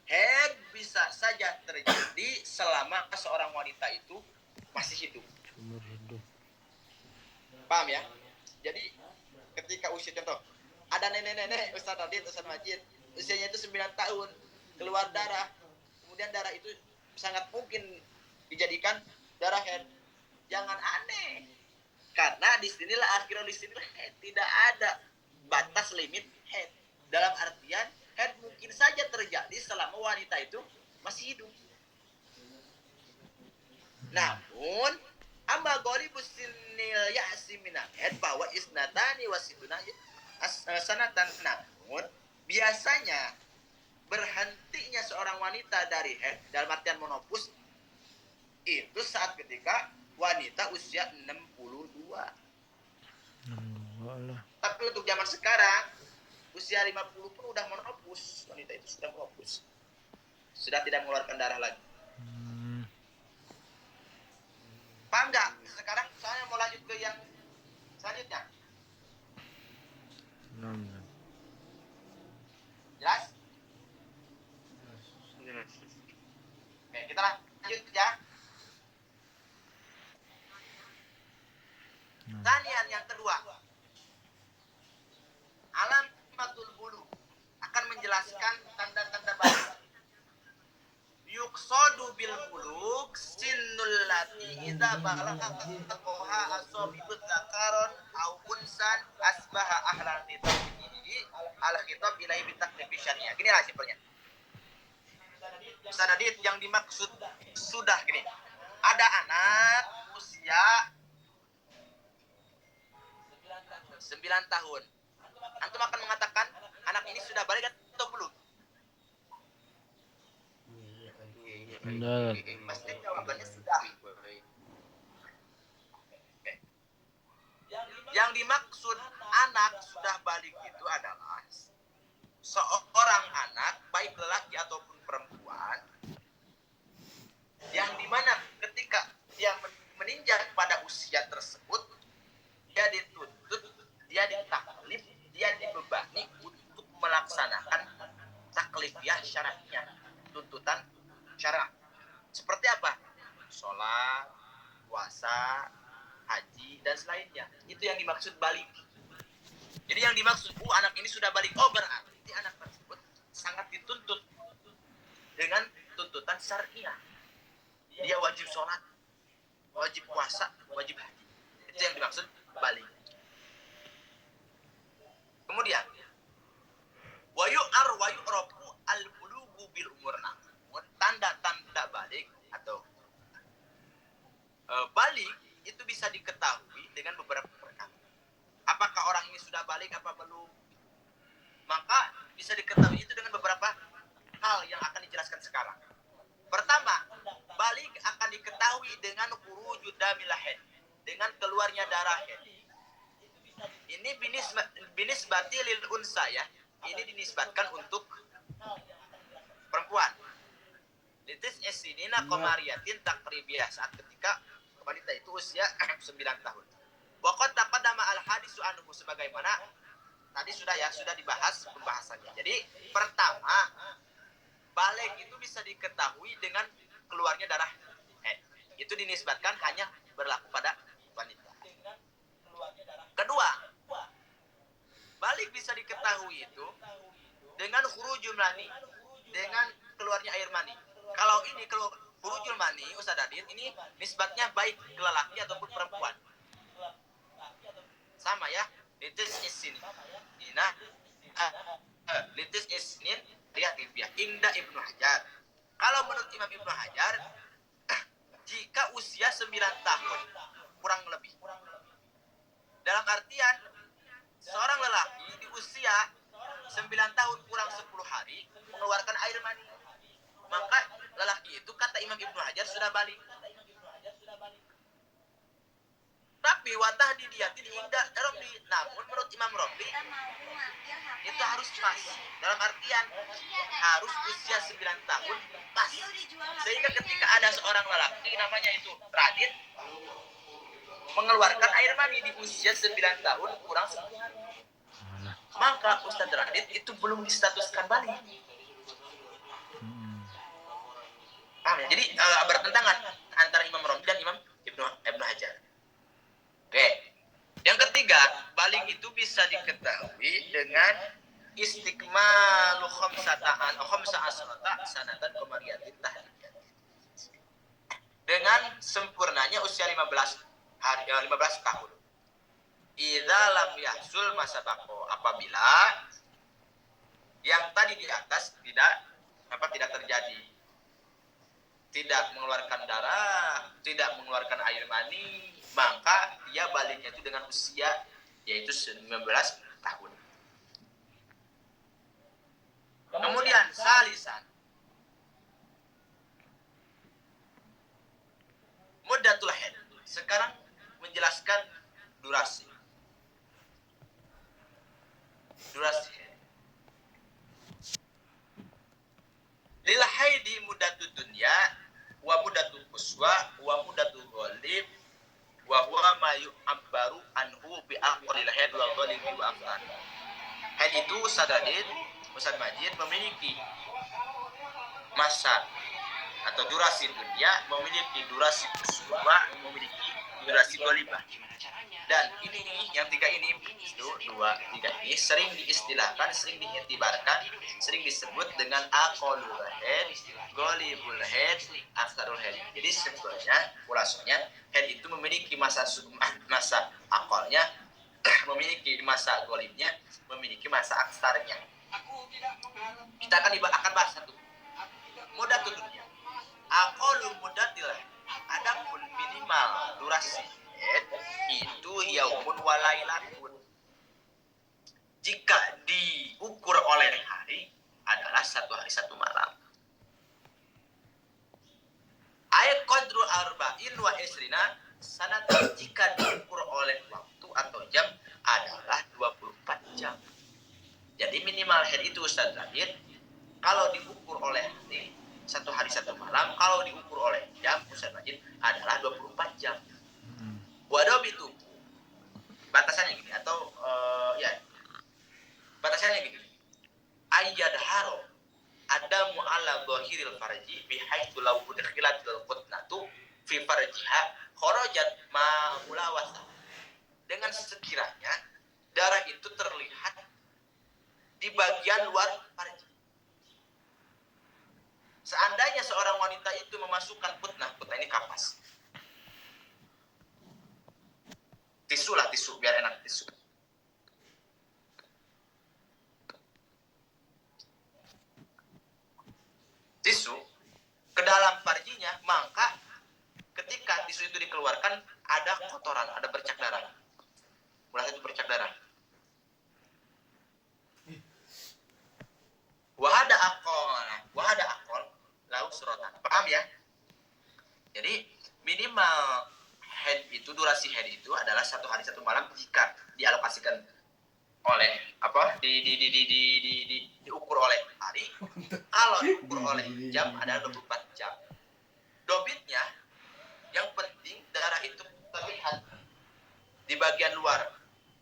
Haid bisa saja terjadi selama seorang wanita itu masih hidup. Seumur hidup. Paham ya? Jadi ketika usia, contoh, ada nenek-nenek Ustaz Radit, Ustaz Majid, usianya itu 9 tahun, keluar darah. Kemudian darah itu sangat mungkin dijadikan darah haid. Jangan aneh. Karena disinilah akhirnya haid. Tidak ada batas limit haid. Dalam artian haid mungkin saja terjadi selama wanita itu masih hidup. Namun amma ghalibus sinil ya'si minal haid bahwa isnatani wasituna sanatan. Namun biasanya berhentinya seorang wanita dari haid dalam artian menopause itu saat ketika wanita usia 62. 62 lah. Tapi untuk zaman sekarang usia 50 pun udah menopause, wanita itu sudah menopause, sudah tidak mengeluarkan darah lagi. Paham nggak? Sekarang saya mau lanjut ke yang selanjutnya. Jelas? Oke, kita lanjut ya. Tanian yang kedua, alamatul bulu akan menjelaskan tanda-tanda balik. Yuqsadu bil buluk sinnul lati idza balagha qaha asabitu dzakaron au unsan asbaha ahlan titabihi al khitab ilai bitaklifi syariah. Gini lah simpelnya. Ustaz Adit, yang dimaksud sudah gini. Ada anak usia 9 tahun. Antum akan mengatakan anak ini sudah balik atau belum? Benar. Pasti jawabannya sudah. Yang dimaksud anak sudah balik itu adalah dimaksud, anak ini sudah balik. Oh, berarti anak tersebut sangat dituntut dengan tuntutan syariah. Dia wajib sholat, wajib puasa, wajib haji. Itu yang dimaksud balik. Kemudian, wa yu'rafu al-bulugu bil umur. Tanda-tanda balik atau balik itu bisa diketahui dengan beberapa perkara. Apakah orang ini sudah balik apa belum? Maka bisa diketahui itu dengan beberapa hal yang akan dijelaskan sekarang. Pertama, balik akan diketahui dengan khurujud damil haid, dengan keluarnya darah haid. Ini binisbati lil unsa ya. Ini dinisbatkan untuk perempuan. Litis esinina komariyatin takribiyah, saat ketika wanita itu usia 9 tahun. Waqad taqaddama al-hadisu anhu, sebagaimana tadi sudah dibahas pembahasannya. Jadi pertama, balik itu bisa diketahui dengan keluarnya darah haid. Itu dinisbatkan hanya berlaku pada wanita. Kedua, balik bisa diketahui itu dengan khurujul mani, dengan keluarnya air mani. Kalau ini khurujul mani, Ustaz Adin, ini nisbatnya baik ke lelaki ataupun perempuan. Sama ya, litis isnin. Nah, litis isnin lihat ya, Indah Ibnu Hajar. Kalau menurut Imam Ibnu Hajar, jika usia 9 tahun kurang lebih. Dalam artian seorang lelaki di usia 9 tahun kurang 10 hari mengeluarkan air mani, maka lelaki itu kata Imam Ibnu Hajar sudah balik. Tapi watah dilihatin indah Romli, namun menurut Imam Romli itu harus pas. Dalam artian harus usia 9 tahun pas. Sehingga ketika ada seorang lelaki namanya itu Radit mengeluarkan air mani di usia 9 tahun kurang 10 hari, maka Ustadz Radit itu belum distatuskan balik. Paham ya? Jadi bertentangan antara Imam Romli dan Imam Ibnu Hajar. Oke. Yang ketiga, balik itu bisa diketahui dengan istiqmalu khamsa asrata sanatan komariyatin tahliyah. Dengan sempurnanya usia 15 tahun. Idza lam yahsul masabaqo, apabila yang tadi di atas tidak terjadi. Tidak mengeluarkan darah, tidak mengeluarkan air mani, maka dia baliknya itu dengan usia yaitu 19 tahun. Kemudian salisan, muddatul haid. Sekarang menjelaskan durasi. Lil haidi muddatud dunya wa muddatul quswa wa muddatul ghalib wa huwa ma yu'abbaru anhu bi aqril haid wal ghalib wa afan. Haid itu Ustaz Majid memiliki masa atau durasi dunia, memiliki durasi quswa, memiliki durasi ghalibah. Dan ini yang tiga ini sering diistilahkan, sering diiktibarkan, sering disebut dengan aqallul haid, ghalibul haid, aktharul haid. Jadi sebenarnya khulasanya haid itu memiliki masa aqalnya, memiliki masa ghalibnya, memiliki masa aksarnya. Kita akan bahas satu. Muddatul dunya. Aqallu muddatil haid. Adapun minimal durasi haid itu yaumun walailatun. Jika diukur oleh hari adalah 1 hari 1 malam. Ayat qadru arba'in wa isrina sanatan, jika diukur oleh waktu atau jam adalah 24 jam. Jadi minimal haid itu Ustaz Zahid, kalau diukur oleh hari 1 hari 1 malam, kalau diukur oleh jam Ustaz Zahid adalah 24 jam. Wadob itu batasannya gini atau batasannya gini. Ayyad haro adamu ala dhahiril farji bihaitsu law udkhilatil qutnatu fi farjiha kharajat ma mulawasa. Dengan sekiranya darah itu terlihat di bagian luar farji. Seandainya seorang wanita itu memasukkan putnah ini kapas. Tisu lah, tisu, biar enak tisu. Tisu ke dalam farjinya, maka ketika tisu itu dikeluarkan, ada kotoran, ada bercak darah. Mulai itu bercak darah. Wahada akol, lalu surotan. Paham ya? Jadi minimal head itu, durasi head itu adalah 1 hari 1 malam jika dialokasikan oleh diukur oleh hari. Kalau diukur oleh jam adalah 24 jam. Dobitnya yang penting darah itu terlihat di bagian luar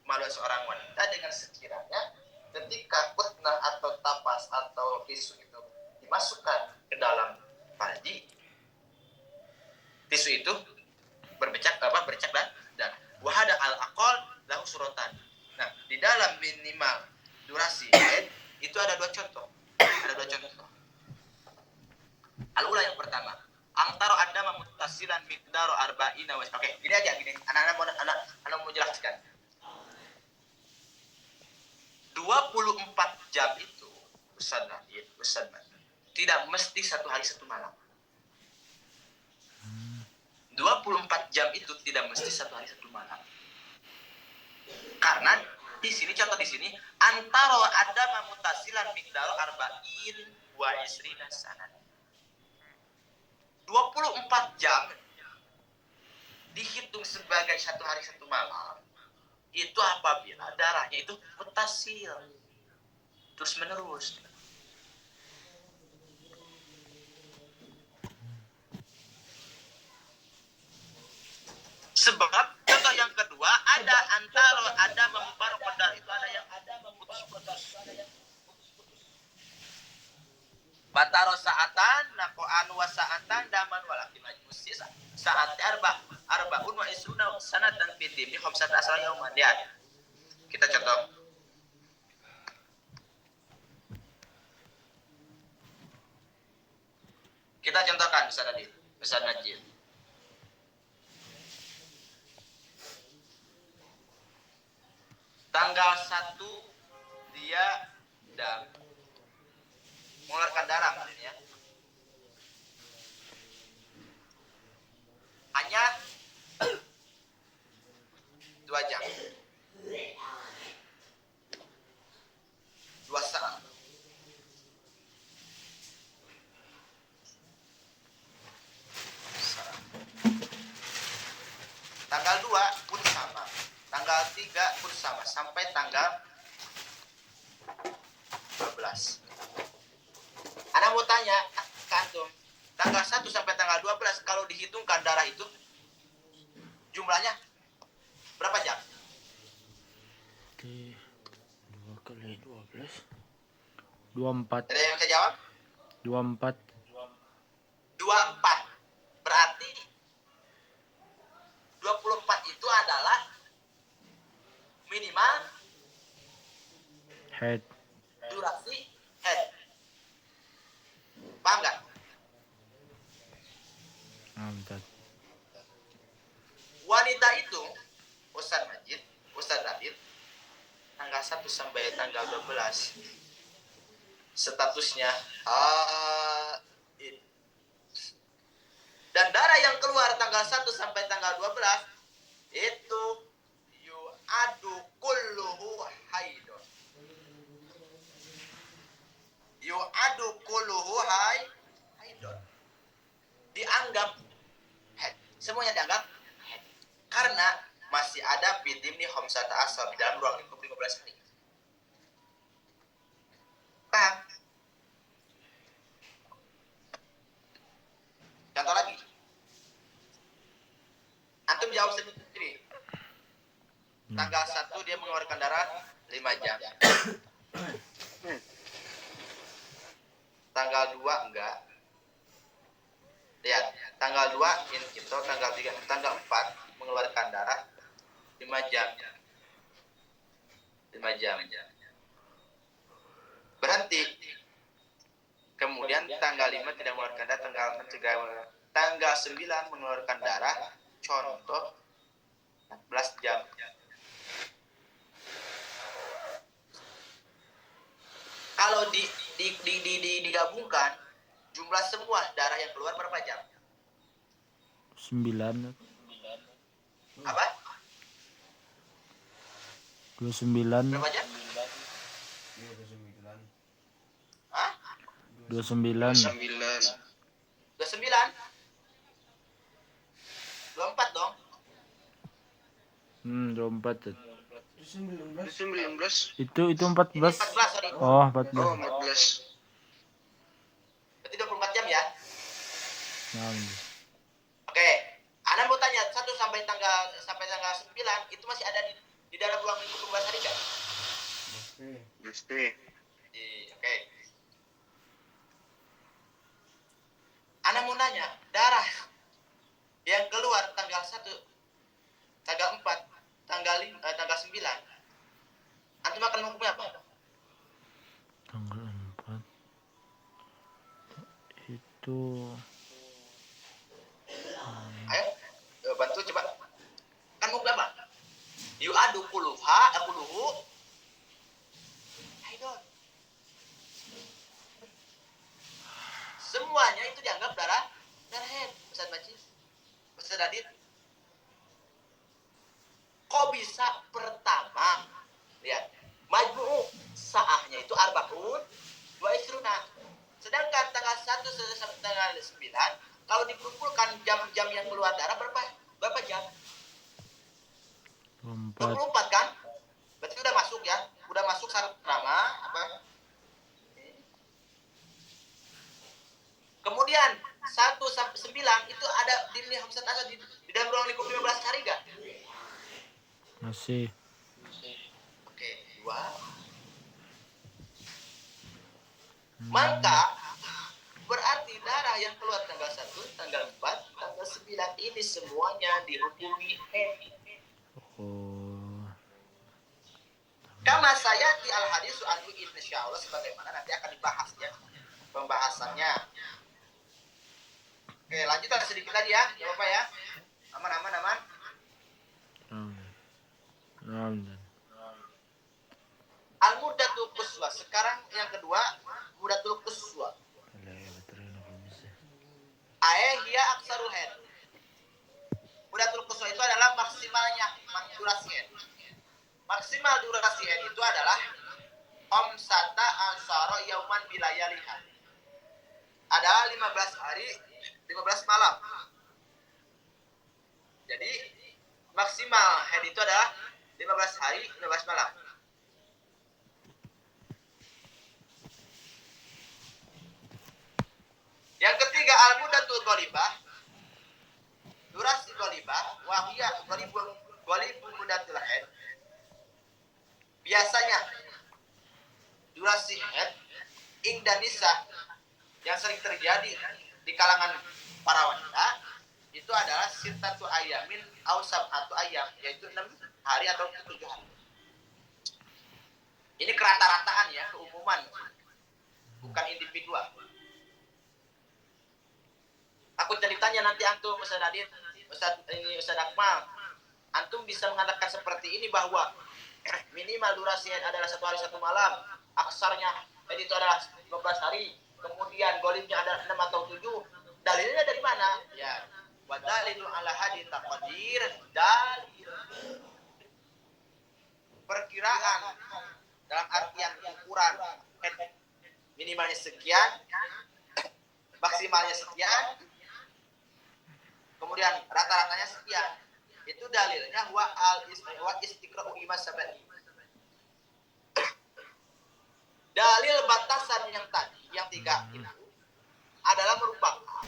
maluan seorang wanita dengan sekiranya ketika putnah atau tapas atau tisu itu dimasukkan ke dalam farji, tisu itu bercak dan wahada al akol lahu surotan. Nah, di dalam minimal durasi haid itu ada 2 contoh. Al-ula yang pertama, antara ada mutasilan miqdaru arba'ina wa. Oke, gini aja gini. Anak mau jelaskan. 24 jam itu Ustaz Nadir, tidak mesti 1 hari 1 malam. 24 jam itu tidak mesti 1 hari 1 malam. Karena di sini contoh di sini antara ada mamutasilan miqdaru arba'in wa isrina sanat. 24 jam dihitung sebagai 1 hari 1 malam. Itu apabila darahnya itu mutasil terus menerus. Sebab contoh yang kedua ada membarokah darah itu ada yang memutus-putus. Bataro saatan nako anu saatan daman walakin majmusi saat arbaun wa isruna sanatan bitim di khamsat asra yauman. Lihat. Kita contoh. Kita contohkan Ustaz Najib. Tanggal 1 dia mengeluarkan darah ya. Hanya 2 jam. 2 saat. Tanggal 2 pun sama. Tanggal 3 pun sama sampai tanggal 12. Anak mau tanya ke antum, tanggal 1 sampai tanggal 12 kalau dihitungkan darah itu jumlahnya berapa jam? 2 kali 12 24. Ada yang bisa jawab? 24. 24. Berarti 24 itu adalah minimal Head. durasi head. Paham nggak? Mantap. Wanita itu Ustaz Nadir tanggal 1 sampai tanggal 12 statusnya haid. Dan darah yang keluar tanggal 1 sampai tanggal 12 itu yu'adu kulluhu haidun. Yu'adu kulluhu haidun. Dianggap haid. Semuanya dianggap haid. Karena masih ada fitim di khamsata asar di dalam ruang lingkup 15 hari. Paham? Contoh lagi. Antum jawab sendiri. Tanggal 1 dia mengeluarkan darah 5 jam. Tanggal 2 enggak. Lihat, tanggal 2 itu, tanggal 3, tanggal 4 mengeluarkan darah 5 jam. 5 jam. Berhenti. Kemudian tanggal 5 tidak mengeluarkan darah, tanggal 9 mengeluarkan darah, contoh 14 jam. Kalau digabungkan jumlah semua darah yang keluar berapa jam? 9. Apa? 29. Berapa jam? 29. Hah? 29. 9. 29? 24 dong. 24. Tat. Itu 19. 19. Itu Ini 14. 14, sorry. Oh, Oh, 14. 14. Berarti 24 jam ya? Nah, Oke. Anda mau tanya, 1 sampai tanggal 9 itu masih ada di dalam ruang lingkup 12 hari kan? Oke. Mesti. Oke. Anda mau nanya, darah yang keluar tanggal 1, tanggal 4, tanggal 9, antum akan menghukumnya apa? tanggal 4. Itu Ayo, bantu coba. Kan hukum apa? Yu'adu kuluhu. Ayo. Semuanya itu dianggap darah head. Ustaz Majid, Ustaz Adit. Kok bisa pertama? Lihat, majmu' sa'ahnya itu arba'un wa isruna. Sedangkan tanggal 1 sampai tanggal 9, kalau dikumpulkan jam-jam yang keluar darah berapa jam? 24. 24 kan? Berarti udah masuk ya? Udah masuk syarat pertama apa? Kemudian 1 sampai 9 itu ada di Hamzah Asad di dalam ruang lingkup 15 hari enggak? Masih. Oke, 2. Maka berarti darah yang keluar tanggal 1, tanggal 4, tanggal 9 ini semuanya dihukumi haid. Oh. Kama sayati al-hadis anhu insyaallah sebagaimana nanti akan dibahas ya pembahasannya. Oke, lanjut sedikit lagi ya. Enggak apa-apa ya. Aman. Aman. Al-muddatul quswa. Sekarang yang kedua, muddatul quswa. Hiya aksarul haid. Muddatul quswa itu adalah maksimalnya durasi haid. Maksimal durasi haid itu adalah omsata ansara yauman bilayaliha. Adalah 15 hari, 15 malam. Jadi maksimal haid itu adalah 15 hari, 15 malam. Yang ketiga al-muddatul ghalibah. Durasi ghalibah wa hiya ghalibul muddatul haid. Biasanya durasi haid ingda nisa yang sering terjadi di kalangan para wanita itu adalah sittatu ayamin aw sab'atu ayam, yaitu 6 hari atau 7 hari. Ini kerata-rataan ya, keumuman, bukan individual. Aku ceritanya nanti antum Ustaz Adit, Ustaz Akmal, antum bisa mengatakan seperti ini bahwa minimal durasi adalah 1 hari 1 malam, aksarnya itu adalah 15 hari, kemudian golibnya ada 6 atau 7. Dalilnya dari mana? Ya, wa dalilu ala hadits taqdir, dalil perkiraan dalam artian ukuran minimalnya sekian, maksimalnya sekian, kemudian rata-ratanya sekian. Itu dalilnya wa istiqra'u imas sabani. Dalil batasan yang tadi, yang 3 itu adalah merupakan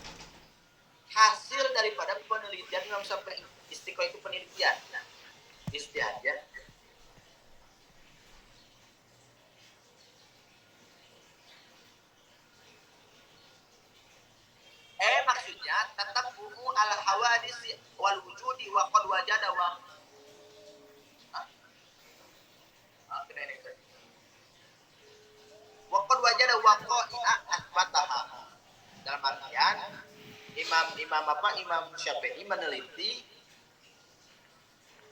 hasil daripada penelitian Imam Syafi'i. Istiqra'u itu penelitian. Istihad ya. Maksudnya tetap buku al hawadis wal wujudi wa qad wajada wa Imam Syafi'i meneliti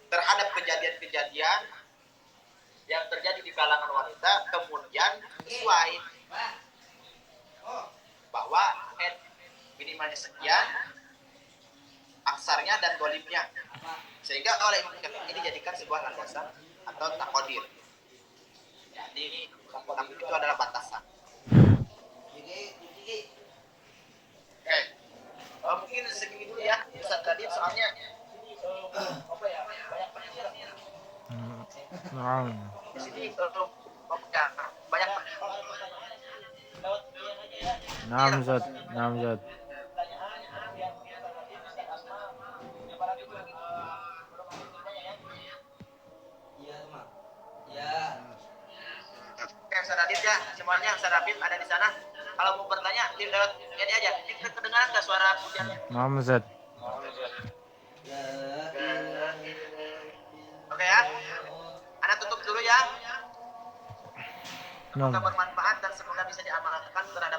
terhadap kejadian-kejadian yang terjadi di kalangan wanita, kemudian sesuai bahwa head minimalnya sekian, aksarnya dan golibnya, sehingga oleh Imam Syafi'i ini dijadikan sebuah landasan atau takodir. Jadi takodir itu adalah batasan. Oke. Mungkin segini dulu ya Ustaz tadi, soalnya banyak penjelasan Naam. di sini banyak Naam Ustaz. Naam Ustaz. Oke, Ustaz Radit ya, semuanya Ustaz Radit ada di sana. Kalau mau bertanya, lewat ini aja. Ini kedengaran nggak suara hujannya? Naam Ustaz. Oke ya. Anda tutup dulu ya. Naam. Semoga bermanfaat dan semoga bisa diamalkan terhadap